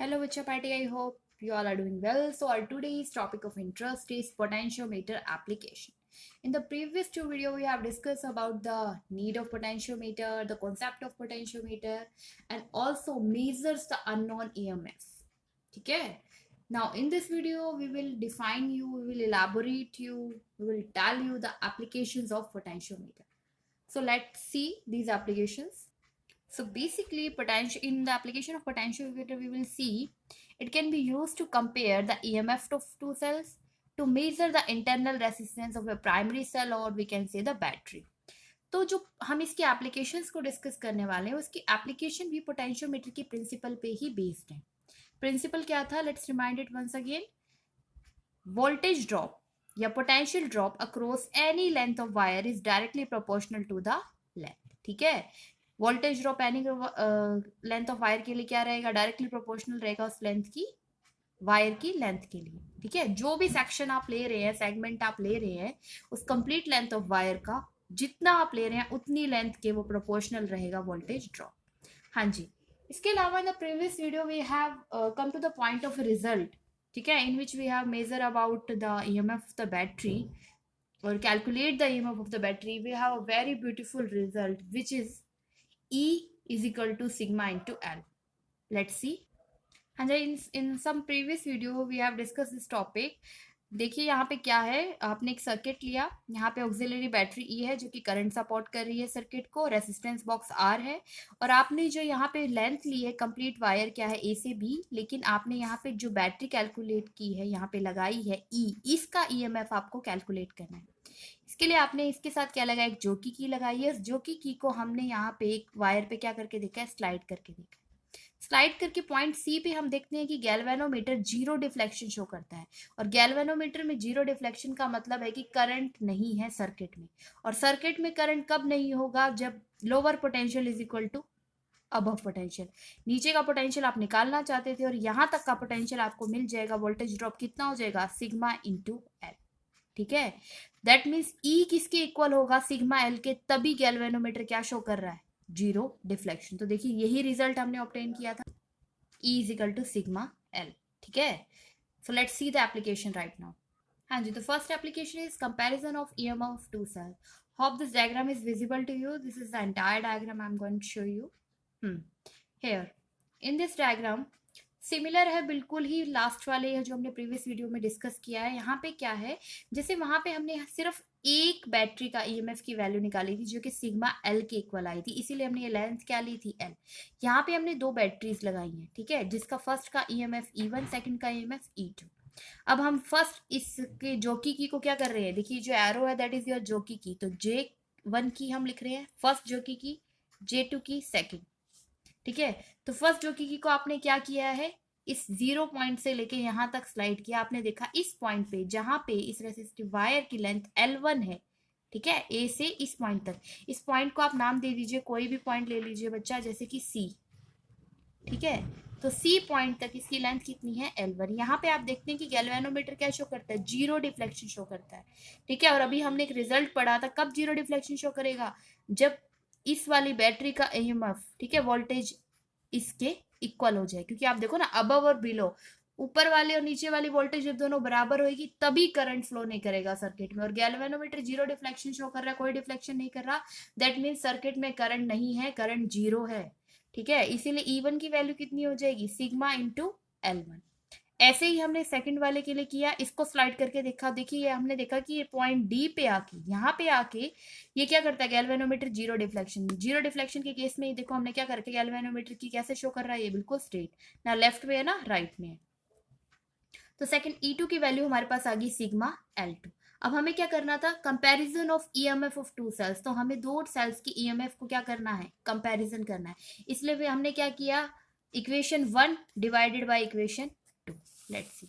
Hello, Vicha Party. I hope you all are doing well. So, our today's topic of interest is potentiometer application. In the previous two video, we have discussed about the need of potentiometer, the concept of potentiometer, and also measures the unknown EMF. Okay. Now, in this video, we will define you, we will elaborate you, we will tell you the applications of potentiometer. So, let's see these applications. So basically, potential in the application of potentiometer, we will see it can be used to compare the EMF of two cells, to measure the internal resistance of a primary cell, or we can say the battery. तो जो हम इसके applications को discuss करने वाले हैं उसकी application भी पोटेंशियोमीटर की प्रिंसिपल पे ही बेस्ड है. प्रिंसिपल क्या था? Let's remind it once again. Voltage drop या potential drop across any length of wire is directly proportional to the length. ठीक है. Voltage drop any length of wire के लिए क्या रहेगा? डायरेक्टली प्रोपोर्शनल रहेगा उस लेंथ की, वायर की लेंथ के लिए. ठीक है. जो भी सेक्शन आप ले रहे हैं, सेगमेंट आप ले रहे हैं, उस कंप्लीट लेंथ ऑफ वायर का जितना आप ले रहे हैं उतनी लेंथ के वो प्रोपोर्शनल रहेगा वोल्टेज ड्रॉप. हाँ जी. इसके अलावा in the previous video we have come to the point of result. ठीक है. In which we have measure about the EMF of the battery or calculate the EMF of the battery. We have a very beautiful result which is E is equal to sigma into L. Let's see. And in some previous video we have discussed this topic. देखिए यहाँ पे क्या है, आपने एक circuit लिया, यहाँ पे ऑक्सिलरी बैटरी ई है जो कि करंट सपोर्ट कर रही है सर्किट को, रेसिस्टेंस बॉक्स आर है, और आपने जो यहाँ पे लेंथ ली है कंप्लीट वायर क्या है ए से बी, लेकिन आपने यहाँ पे जो बैटरी कैलकुलेट की है यहाँ पे लगाई है ई, इसका ईएमएफ आपको कैलकुलेट करना है. इसके लिए आपने इसके साथ क्या लगाया? एक जोकी की लगाई है. जोकी की को हमने यहाँ पे एक वायर पे क्या करके देखा है? स्लाइड करके देखा है. स्लाइड करके पॉइंट सी पे हम देखते हैं कि गैल्वेनोमीटर जीरो डिफ्लेक्शन शो करता है, और गैल्वेनोमीटर में जीरो डिफ्लेक्शन का मतलब है कि करंट नहीं है सर्किट में. और सर्किट में करंट कब नहीं होगा? जब lower potential is equal to above potential. नीचे का पोटेंशियल आप निकालना चाहते थे और यहाँ तक का पोटेंशियल आपको मिल जाएगा. वोल्टेज ड्रॉप कितना हो जाएगा? Sigma into L. ठीक है. दैट मीन्स ई किसके इक्वल होगा? सिग्मा एल के. तभी गैल्वेनोमीटर क्या शो कर रहा है? Zero deflection. तो देखिए यही रिजल्ट हमने ऑब्टेन किया था. E is equal to sigma L. ठीक है. So let's see the application right now. हाँ जी. The first application is comparison of EMF of two cells. Hope this diagram is visible to you. This is the entire diagram I'm going to show you. Here in this diagram similar है बिल्कुल ही last वाले जो हमने previous video में discuss किया है. यहाँ पे क्या है, जैसे वहां पे हमने सिर्फ एक बैटरी का ईएमएफ की वैल्यू निकाली थी जो कि सिग्मा एल के इक्वल आई थी, इसीलिए हमने ये लेंथ क्या ली थी? एल. यहाँ पे हमने दो बैटरीज लगाई हैं. ठीक है. जिसका फर्स्ट का ईएमएफ E1, सेकंड का ईएमएफ E2. अब हम फर्स्ट इसके जोकी की को क्या कर रहे हैं? देखिए जो एरो है दैट इज योर जोकी की. तो J1 की हम लिख रहे हैं फर्स्ट जोकी की, J2 की सेकंड. ठीक है. तो फर्स्ट जोकी की को आपने क्या किया है? इस जीरो पॉइंट से लेके यहाँ तक स्लाइड किया. आपने देखा इस पॉइंट पे जहां पे इस रेसिस्टिव वायर की लेंथ L1 है. ठीक है. ए से इस पॉइंट तक. इस पॉइंट को आप नाम दे दीजिए, कोई भी पॉइंट ले लीजिए बच्चा, जैसे कि C. ठीक है. तो C पॉइंट तक इसकी लेंथ कितनी है? L1. यहाँ पे आप देखते हैं कि गैल्वेनोमीटर क्या शो करता है? जीरो डिफ्लेक्शन शो करता है. ठीक है. और अभी हमने एक रिजल्ट पढ़ा था, कब जीरो डिफ्लेक्शन शो करेगा? जब इस वाली बैटरी का ईएमएफ, ठीक है, वोल्टेज इसके इक्वल हो जाए. क्योंकि आप देखो ना, अबव और बिलो, ऊपर वाले और नीचे वाली वोल्टेज जब दोनों बराबर होगी तभी करंट फ्लो नहीं करेगा सर्किट में. और गैल्वेनोमीटर जीरो डिफ्लेक्शन शो कर रहा है, कोई डिफ्लेक्शन नहीं कर रहा. दैट मीन्स सर्किट में करंट नहीं है, करंट जीरो है. ठीक है. इसीलिए E1 की वैल्यू कितनी हो जाएगी? Sigma into L1. ऐसे ही हमने सेकंड वाले के लिए किया, इसको स्लाइड करके देखा. देखिए हमने देखा कि ये पॉइंट डी पे आके, यहाँ पे आके ये क्या करता है? Galvanometer zero deflection. Zero deflection के केस में देखो हमने क्या करके गैल्वेनोमीटर की कैसे शो कर रहा है? ये बिल्कुल स्ट्रेट ना, लेफ्ट में है ना राइट में है. तो सेकंड E2 की वैल्यू हमारे पास आ गई सिग्मा L2. अब हमें क्या करना था? Comparison of EMF of two cells. तो हमें दो सेल्स की ईएमएफ को क्या करना है? कंपैरिजन करना है. इसलिए हमने क्या किया? Equation 1 divided by equation 2. Let's see.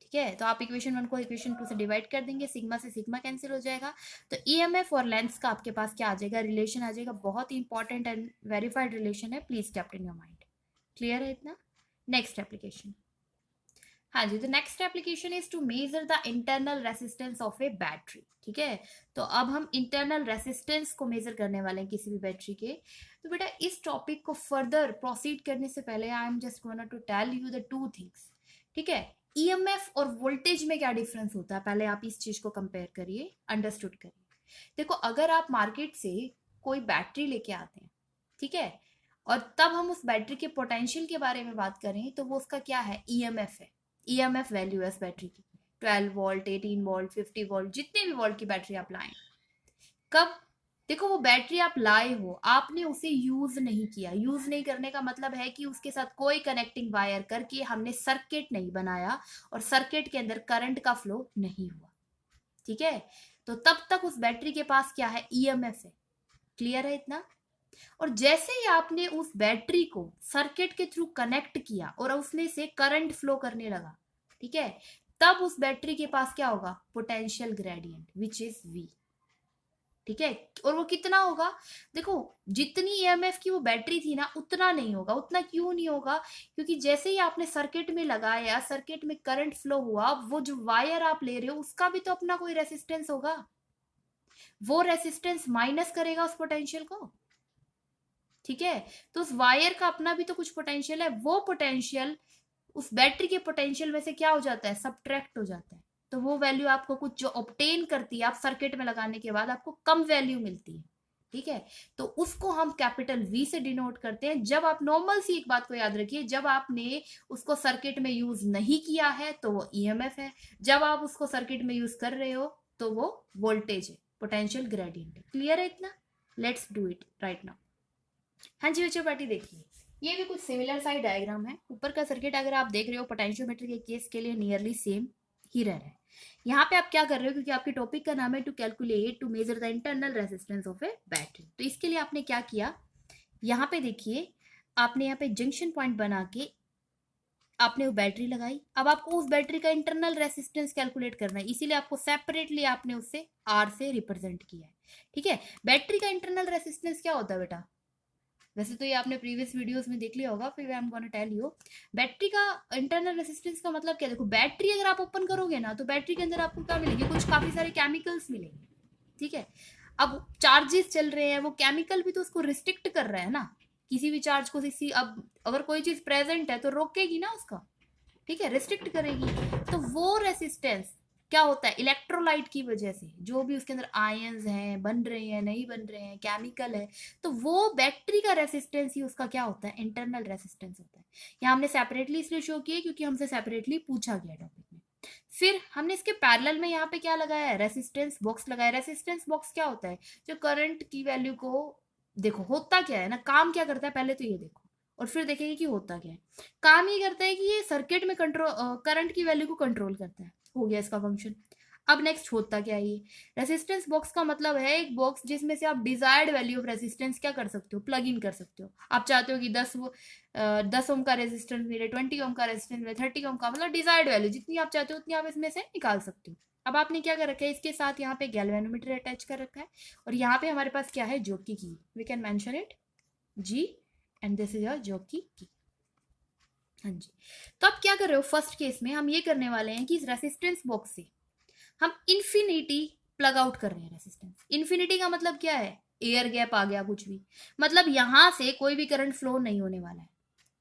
ठीक है. तो आप इक्वेशन 1 को इक्वेशन 2 से डिवाइड कर देंगे, सिग्मा से सिग्मा कैंसिल हो जाएगा. तो ईएमएफ और लेंथ का आपके पास क्या आ जाएगा? रिलेशन आ जाएगा. बहुत ही इंपॉर्टेंट एंड वेरीफाइड रिलेशन है. Please keep in your mind. Clear है इतना? Next application. हाँ जी, तो next application is to measure the internal resistance of a battery. ठीक है, तो अब हम इंटरनल रेसिस्टेंस को मेजर करने वाले हैं किसी भी बैटरी के। तो बेटा इस टॉपिक को फर्दर प्रोसीड करने से पहले I am just gonna to tell you the two things. ठीक है, ईएमएफ और वोल्टेज में क्या डिफरेंस होता है, पहले आप इस चीज को कंपेयर करिए, अंडरस्टूड करिए। देखो, अगर आप मार्केट से कोई बैटरी लेके आते हैं, ठीक है, और तब हम उस बैटरी के पोटेंशियल के बारे में बात करें, तो वो उसका क्या है, ईएमएफ है। ईएमएफ वैल्यू है इस बैटरी की, 12 वोल्ट, 18 वोल्ट, 50 वोल्ट, जितने भी वोल्ट की बैटरी आप लाएं। कब, देखो वो बैटरी आप लाए हो, आपने उसे यूज नहीं किया। यूज नहीं करने का मतलब है कि उसके साथ कोई कनेक्टिंग वायर करके हमने सर्किट नहीं बनाया और सर्किट के अंदर करंट का फ्लो नहीं हुआ। ठीक है, तो तब तक उस बैटरी के पास क्या है, ईएमएफ है। क्लियर है इतना? और जैसे ही आपने उस बैटरी को सर्किट के थ्रू कनेक्ट किया और उसमें से करंट फ्लो करने लगा, ठीक है, तब उस बैटरी के पास क्या होगा, potential gradient which is V. ठीक है, और वो कितना होगा, देखो जितनी ईएमएफ की वो बैटरी थी ना, उतना नहीं होगा। उतना क्यों नहीं होगा, क्योंकि जैसे ही आपने सर्किट में लगाया, सर्किट में करंट फ्लो हुआ, वो जो वायर आप ले रहे हो उसका भी तो अपना कोई रेसिस्टेंस होगा, वो रेसिस्टेंस माइनस करेगा उस पोटेंशियल को। ठीक है, तो उस वायर का अपना भी तो कुछ पोटेंशियल है, वो पोटेंशियल उस बैटरी के पोटेंशियल में से क्या हो जाता है, सब्ट्रैक्ट हो जाता है। तो वो वैल्यू आपको कुछ जो ऑब्टेन करती है आप सर्किट में लगाने के बाद, आपको कम वैल्यू मिलती है। ठीक है, तो उसको हम कैपिटल वी से डिनोट करते हैं। जब आप नॉर्मल सी एक बात को याद रखिए, जब आपने उसको सर्किट में यूज नहीं किया है तो वो ईएमएफ है, जब आप उसको सर्किट में यूज कर रहे हो तो वो वोल्टेज है, पोटेंशियल ग्रेडियंट है। क्लियर है इतना? Let's do it right now. हाँ जी बच्चों, पार्टी देखिए, ये भी कुछ सिमिलर सा ही डायग्राम है। ऊपर का सर्किट अगर आप देख रहे हो पोटेंशियोमीटर के केस के लिए नियरली सेम ही रह रहा है। यहाँ पे आप क्या कर रहे हो, क्योंकि आपके टॉपिक का नाम है to calculate to measure the internal resistance of a battery, तो इसके लिए आपने क्या किया, यहाँ पे देखिए, आपने यहाँ पे जंक्शन पॉइंट बना के आपने वो बैटरी लगाई। अब आपको उस बैटरी का इंटरनल रेसिस्टेंस कैलकुलेट करना है, इसीलिए आपको सेपरेटली आपने उससे आर से रिप्रेजेंट किया है। ठीक है, बैटरी का इंटरनल रेसिस्टेंस क्या होता है बेटा, वैसे तो ये आपने प्रीवियस वीडियोस में देख लिया होगा, फिर I am gonna tell you. Battery का इंटरनल रेसिस्टेंस का मतलब क्या, देखो बैटरी अगर आप ओपन करोगे ना, तो बैटरी के अंदर आपको क्या मिलेंगे, कुछ काफी सारे केमिकल्स मिलेंगे। ठीक है, अब चार्जेस चल रहे हैं, वो केमिकल भी तो उसको रिस्ट्रिक्ट कर रहा है ना, किसी भी चार्ज को किसी, अब अगर कोई चीज प्रेजेंट है तो रोकेगी ना उसका, ठीक है, रिस्ट्रिक्ट करेगी। तो वो रेसिस्टेंस क्या होता है, इलेक्ट्रोलाइट की वजह से जो भी उसके अंदर आयंस हैं, बन रहे हैं नहीं बन रहे हैं, केमिकल है, तो वो बैटरी का रेसिस्टेंस ही उसका क्या होता है, इंटरनल रेसिस्टेंस होता है। यहाँ हमने सेपरेटली इसलिए शो किया क्योंकि हमसे सेपरेटली पूछा गया टॉपिक में। फिर हमने इसके पैरेलल में यहाँ पे क्या लगाया है, रेसिस्टेंस बॉक्स लगाया। रेसिस्टेंस बॉक्स क्या होता है, जो करंट की वैल्यू को, देखो होता क्या है ना, काम क्या करता है, पहले तो ये देखो और फिर देखेंगे कि होता क्या है। काम ये करता है कि ये सर्किट में कंट्रोल, करंट की वैल्यू को कंट्रोल करता है, हो गया इसका फंक्शन। अब नेक्स्ट होता क्या है, ये रेसिस्टेंस बॉक्स का मतलब है एक बॉक्स जिसमें से आप डिजायर्ड वैल्यू ऑफ रेसिस्टेंस क्या कर सकते हो, प्लग इन कर सकते हो। आप चाहते हो कि 10 ओम का रेजिस्टेंस मिले, 20 ओम का रेजिस्टेंस मिले, 30 ओम का, मतलब डिजायर्ड वैल्यू जितनी आप चाहते हो उतनी आप इसमें से निकाल सकते हो। अब आपने क्या कर रखा है, इसके साथ यहाँ पे गैल्वेनोमीटर अटैच कर रखा है, और यहाँ पे हमारे पास क्या है, jockey key, we can mention it G, and this is your jockey key. हाँ जी, तो आप क्या कर रहे हो, फर्स्ट केस में हम ये करने वाले हैं कि इस रेसिस्टेंस बॉक्स से हम इन्फिनिटी प्लग आउट कर रहे हैं। रेसिस्टेंस इन्फिनिटी का मतलब क्या है, एयर गैप आ गया कुछ भी, मतलब यहां से कोई भी करंट फ्लो नहीं होने वाला है।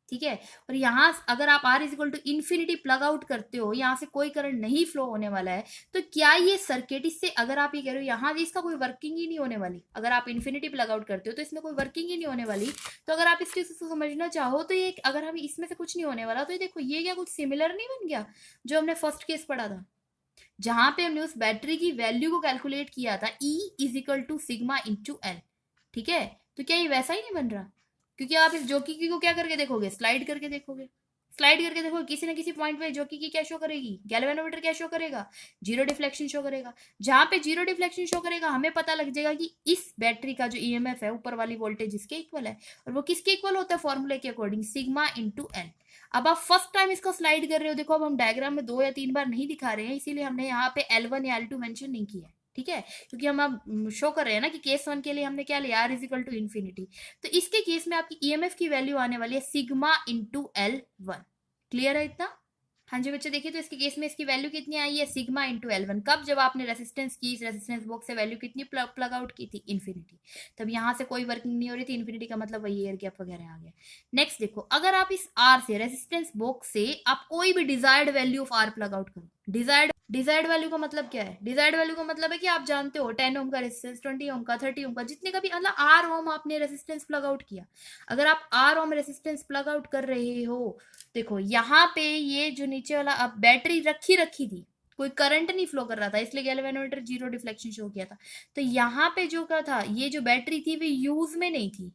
ठीक है, और यहां अगर आप R is equal to infinity plug out करते हो, यहां से कोई करंट नहीं फ्लो होने वाला है, तो क्या ये सर्किट, इससे अगर आप ये कह रहे हो यहां इसका कोई वर्किंग ही नहीं होने वाली, अगर आप इन्फिनिटी प्लग आउट करते हो तो इसमें कोई वर्किंग ही नहीं होने वाली। तो अगर आप इस चीज को समझना चाहो तो ये, अगर हम इसमें से कुछ नहीं होने वाला, तो ये देखो ये क्या कुछ सिमिलर नहीं बन गया जो हमने फर्स्ट केस पढ़ा था, जहां पे हमने उस बैटरी की वैल्यू को कैलकुलेट किया था, E is equal to sigma into L. ठीक है, तो क्या ये वैसा ही नहीं बन रहा, क्योंकि आप इस जॉकी की को क्या करके देखोगे, स्लाइड करके देखोगे, स्लाइड करके देखोगे, किसी ना किसी पॉइंट पे जॉकी की क्या शो करेगी, गैल्वेनोमीटर क्या शो करेगा, जीरो डिफ्लेक्शन शो करेगा। जहां पे जीरो डिफ्लेक्शन शो करेगा हमें पता लग जाएगा कि इस बैटरी का जो ईएमएफ है, ऊपर वाली वोल्टेज इसके इक्वल है, और वो किसके इक्वल होता है, फॉर्मूले के अकॉर्डिंग, सिग्मा इंटू एल। अब आप फर्स्ट टाइम इसको स्लाइड कर रहे हो, देखो अब हम डायग्राम में 2 या 3 बार नहीं दिखा रहे हैं, इसीलिए हमने यहाँ पे L1 या L2 मेंशन नहीं किया है। ठीक है, क्योंकि हम अब शो कर रहे हैं ना कि केस 1 के लिए हमने क्या लिया, R is equal to infinity, तो इसके केस में आपकी ईएमएफ की वैल्यू आने वाली है सिग्मा इंटू L1। क्लियर है इतना? हाँ जी बच्चे, देखिए तो इसके केस में इसकी वैल्यू कितनी आई है, सिग्मा इंटू L1। कब? जब आपने रेसिस्टेंस की, इस रेसिस्टेंस बॉक्स से वैल्यू कितनी प्लग आउट की थी, इन्फिनिटी। तब यहाँ से कोई वर्किंग नहीं हो रही थी, इन्फिनिटी का मतलब वही एयर गैप वगैरह आ गया। नेक्स्ट देखो, अगर आप इस आर से, रेसिस्टेंस बॉक्स से आप कोई भी desired value of R plug out करो। डिजायर्ड वैल्यू का मतलब क्या है? डिजायर्ड वैल्यू का मतलब है कि आप जानते हो 10 ओम का रेसिस्टेंस, 20 ओम का, 30 ओम का, जितने का भी, मतलब आर ओम आपने रेसिस्टेंस प्लग आउट किया। अगर आप R ohm resistance plug out कर रहे हो, देखो यहाँ पे ये जो नीचे वाला अब बैटरी रखी थी, कोई करंट नहीं फ्लो कर रहा था, इसलिए गैल्वेनोमीटर जीरो डिफ्लेक्शन शो किया था। तो यहाँ पे जो क्या था, ये जो बैटरी थी वो यूज में नहीं थी।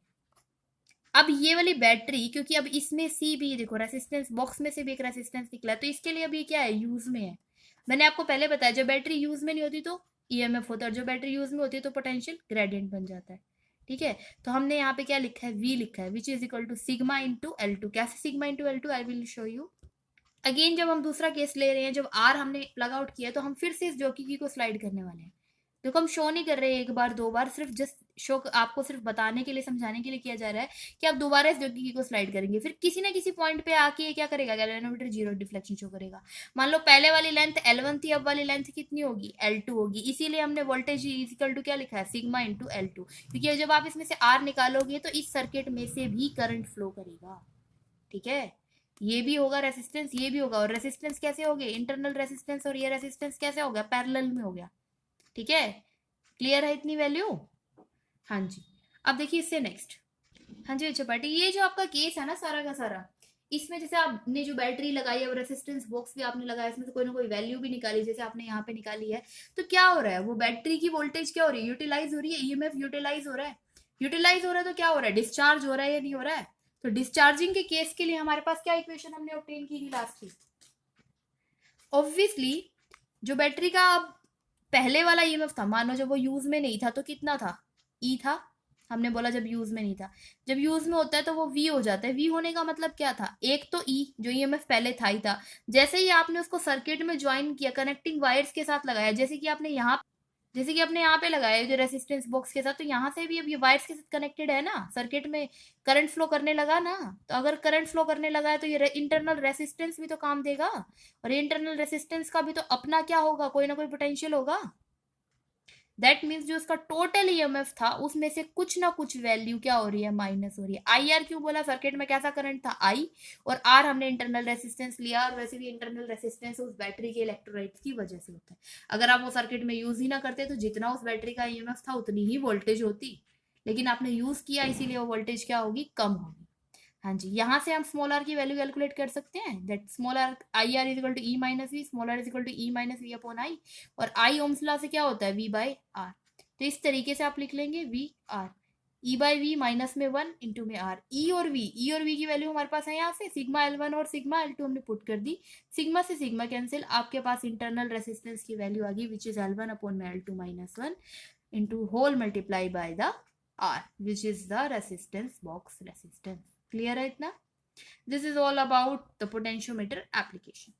अब ये वाली बैटरी, क्योंकि अब इसमें सी भी, देखो रेसिस्टेंस बॉक्स में से भी एक रेसिस्टेंस निकला है, तो इसके लिए अभी क्या है, यूज में है। मैंने आपको पहले बताया, जब बैटरी यूज में नहीं होती तो ईएमएफ होता है, और जो बैटरी यूज में होती है तो पोटेंशियल ग्रेडियंट बन जाता है। ठीक है, तो हमने यहाँ पे क्या लिखा है, वी लिखा है, which is equal to sigma into L2। कैसे sigma into L2, I will show you. Again जब हम दूसरा केस ले रहे हैं, जब आर हमने प्लग आउट किया, तो हम फिर से इस जॉकी की को स्लाइड करने वाले हैं। देखो हम शो नहीं कर रहे हैं एक बार दो बार, सिर्फ जस्ट शो, आपको सिर्फ बताने के लिए, समझाने के लिए किया जा रहा है कि आप दोबारा इस जॉकी की को स्लाइड करेंगे, फिर किसी ना किसी पॉइंट पे आके ये क्या करेगा, गैल्वेनोमीटर जीरो डिफ्लेक्शन शो करेगा। मान लो पहले वाली लेंथ L1 थी, अब वाली लेंथ कितनी होगी, L2 होगी। इसीलिए हमने वोल्टेज इक्वल टू क्या लिखा है, सिग्मा इंटू L2, क्योंकि जब आप इसमें से आर निकालोगे तो इस सर्किट में से भी करंट फ्लो करेगा। ठीक है, ये भी होगा रेसिस्टेंस, ये भी होगा, और रेसिस्टेंस कैसे हो गए, इंटरनल रेसिस्टेंस, और ये रेसिस्टेंस कैसे हो गया, पैरेलल में हो गया। ठीक है, क्लियर है इतनी वैल्यू? हाँ जी, अब देखिए इससे नेक्स्ट। हाँ जी अच्छा पार्टी, ये जो आपका केस है ना सारा का सारा, इसमें जैसे आपने जो बैटरी लगाई है और रेसिस्टेंस बॉक्स भी आपने लगाया, इसमें से कोई ना कोई वैल्यू भी निकाली, जैसे आपने यहाँ पे निकाली है, तो क्या हो रहा है, वो बैटरी की वोल्टेज क्या हो रही है, यूटिलाइज हो रही है, ईएमएफ यूटिलाइज हो रहा है। यूटिलाइज हो रहा है तो क्या हो रहा है, डिस्चार्ज हो रहा है या नहीं हो रहा है? तो डिस्चार्जिंग के केस के लिए हमारे पास क्या इक्वेशन हमने ऑब्टेन की थी लास्ट की, ऑब्वियसली जो बैटरी का अब पहले वाला ईएमएफ था, मानो जब वो यूज में नहीं था तो कितना था, ई था। हमने बोला जब यूज में नहीं था, जब यूज में होता है तो वो वी हो जाता है। वी होने का मतलब क्या था, एक तो ई जो ईएमएफ पहले था ही था, जैसे ही आपने उसको सर्किट में ज्वाइन किया, कनेक्टिंग वायर्स के साथ लगाया, जैसे कि आपने यहाँ पे लगाया जो रेसिस्टेंस बॉक्स के साथ, तो यहाँ से भी अब ये वायर्स के साथ कनेक्टेड है ना, सर्किट में करंट फ्लो करने लगा ना। तो अगर करंट फ्लो करने लगा है तो ये इंटरनल रेसिस्टेंस भी तो काम देगा, और ये इंटरनल रेसिस्टेंस का भी तो अपना क्या होगा, कोई ना कोई पोटेंशियल होगा। दैट मीन्स जो उसका टोटल ईएमएफ था उसमें से कुछ ना कुछ वैल्यू क्या हो रही है, माइनस हो रही है। आई आर क्यों बोला, सर्किट में कैसा करंट था, आई, और आर हमने इंटरनल रेसिस्टेंस लिया, और वैसे भी इंटरनल रेसिस्टेंस उस बैटरी के इलेक्ट्रोलाइट्स की वजह से होता है। अगर आप वो सर्किट में यूज ही ना करते तो जितना उस बैटरी का ईएमएफ था उतनी ही वोल्टेज होती, लेकिन आपने यूज किया इसीलिए वो वोल्टेज क्या होगी, कम होगी। हाँ जी, यहाँ से हम स्मॉल आर की वैल्यू कैलकुलेट कर सकते हैं, that small R I R is equal to E minus V, small R is equal to E minus V upon I, और आई ओम्स लॉ से क्या होता है, वी बाई आर। तो इस तरीके से आप लिख लेंगे V R, E by V minus में वन इंटू में आर। ई और वी की वैल्यू हमारे पास है यहाँ से, सिग्मा L1 और सिग्मा L2 हमने पुट कर दी, सिग्मा से सिग्मा कैंसिल, आपके पास इंटरनल रेसिस्टेंस की वैल्यू आ गई, विच इज L1 अपॉन में L2 minus one into whole multiply by the R, which is the resistance box resistance. Clear है इतना? This is all about the potentiometer application.